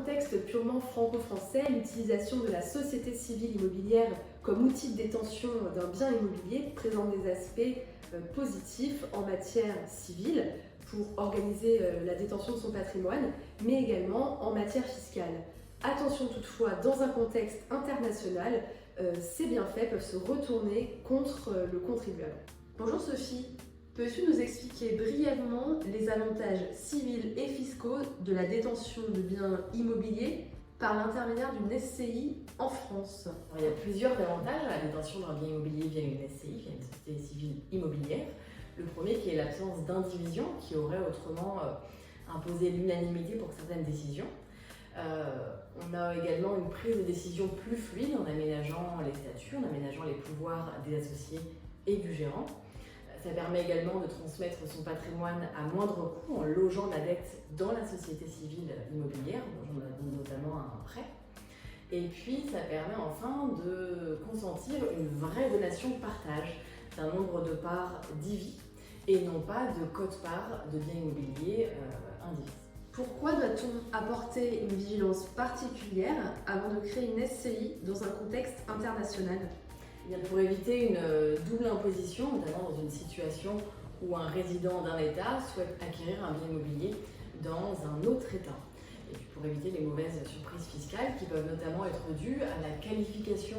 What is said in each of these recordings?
contexte purement franco-français, l'utilisation de la société civile immobilière comme outil de détention d'un bien immobilier présente des aspects positifs en matière civile pour organiser la détention de son patrimoine, mais également en matière fiscale. Attention toutefois, dans un contexte international, ces bienfaits peuvent se retourner contre le contribuable. Bonjour Sophie, peux-tu nous expliquer brièvement les avantages civils et fiscaux de la détention de biens immobiliers par l'intermédiaire d'une SCI en France? Il y a plusieurs avantages à la détention d'un bien immobilier via une SCI, via une société civile immobilière. Le premier qui est l'absence d'indivision qui aurait autrement imposé l'unanimité pour certaines décisions. On a également une prise de décision plus fluide en aménageant les statuts, en aménageant les pouvoirs des associés et du gérant. Ça permet également de transmettre son patrimoine à moindre coût en logeant la dette dans la société civile immobilière, notamment un prêt. Et puis ça permet enfin de consentir une vraie donation de partage d'un nombre de parts divis et non pas de quote-part de biens immobiliers indivis. Pourquoi doit-on apporter une vigilance particulière avant de créer une SCI dans un contexte international? Pour éviter une double imposition, notamment dans une situation où un résident d'un État souhaite acquérir un bien immobilier dans un autre État. Et puis pour éviter les mauvaises surprises fiscales qui peuvent notamment être dues à la qualification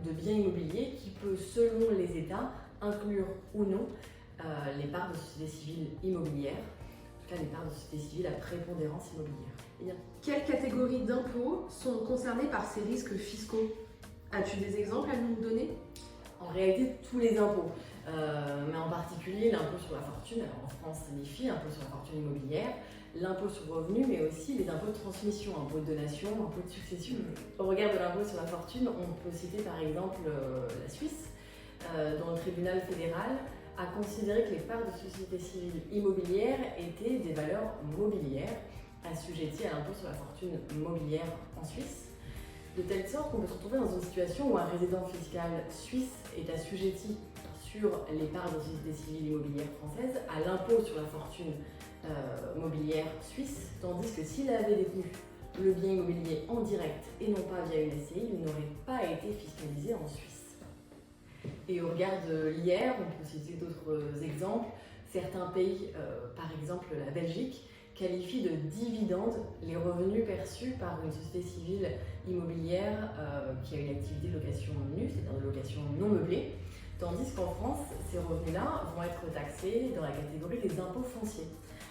de bien immobilier qui peut, selon les États, inclure ou non les parts de société civile immobilière, en tout cas les parts de société civile à prépondérance immobilière. Quelles catégories d'impôts sont concernées par ces risques fiscaux? As-tu des exemples à nous donner? En réalité, tous les impôts, mais en particulier l'impôt sur la fortune. Alors en France, ça l'IFI, impôt sur la fortune immobilière, l'impôt sur le revenu, mais aussi les impôts de transmission, impôt de donation, impôt de succession. Au regard de l'impôt sur la fortune, on peut citer par exemple la Suisse, dont le tribunal fédéral a considéré que les parts de société civile immobilière étaient des valeurs mobilières assujetties à l'impôt sur la fortune mobilière en Suisse. De telle sorte qu'on peut se retrouver dans une situation où un résident fiscal suisse est assujetti sur les parts de société civile immobilière française à l'impôt sur la fortune mobilière suisse, tandis que s'il avait détenu le bien immobilier en direct et non pas via une SCI, il n'aurait pas été fiscalisé en Suisse. Et au regard de l'IR, on peut citer d'autres exemples. Certains pays, par exemple la Belgique, qualifie de dividendes les revenus perçus par une société civile immobilière qui a une activité de location nue, c'est-à-dire de location non meublée, tandis qu'en France, ces revenus-là vont être taxés dans la catégorie des impôts fonciers.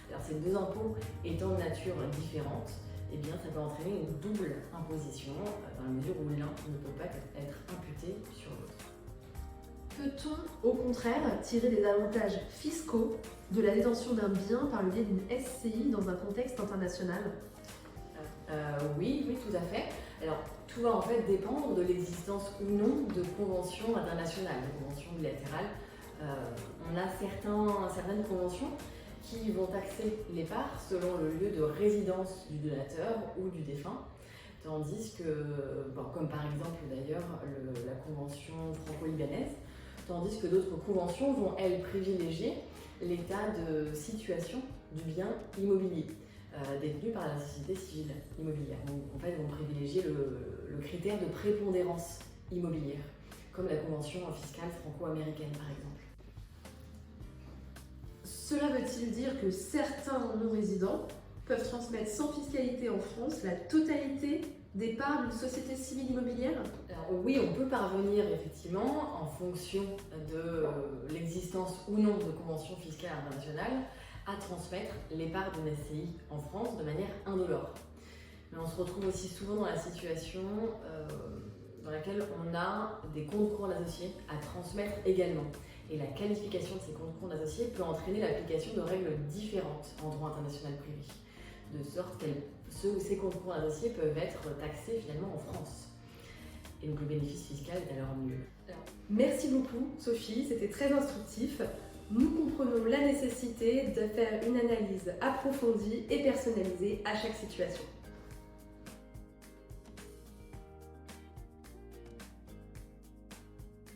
Alors ces deux impôts étant de nature différente, eh bien, ça peut entraîner une double imposition dans la mesure où l'un ne peut pas être imputé sur l'autre. Peut-on, au contraire, tirer des avantages fiscaux de la détention d'un bien par le biais d'une SCI dans un contexte international? Oui, tout à fait. Alors, tout va en fait dépendre de l'existence ou non de conventions internationales, de conventions bilatérales. On a certaines conventions qui vont taxer les parts selon le lieu de résidence du donateur ou du défunt, tandis que, comme par exemple d'ailleurs la convention franco-libanaise, tandis que d'autres conventions vont, elles, privilégier l'état de situation du bien immobilier détenu par la société civile immobilière. Donc, en fait, vont privilégier le critère de prépondérance immobilière, comme la convention fiscale franco-américaine, par exemple. Cela veut-il dire que certains non-résidents peuvent transmettre sans fiscalité en France la totalité des parts d'une société civile immobilière? Alors, oui, on peut parvenir effectivement, en fonction de l'existence ou non de conventions fiscales internationales, à transmettre les parts d'une SCI en France de manière indolore. Mais on se retrouve aussi souvent dans la situation dans laquelle on a des comptes courants d'associés à transmettre également. Et la qualification de ces comptes courants d'associés peut entraîner l'application de règles différentes en droit international privé, de sorte que ces comptes courants d'associés peuvent être taxés finalement en France. Et donc le bénéfice fiscal est alors mieux. Merci beaucoup Sophie, c'était très instructif. Nous comprenons la nécessité de faire une analyse approfondie et personnalisée à chaque situation.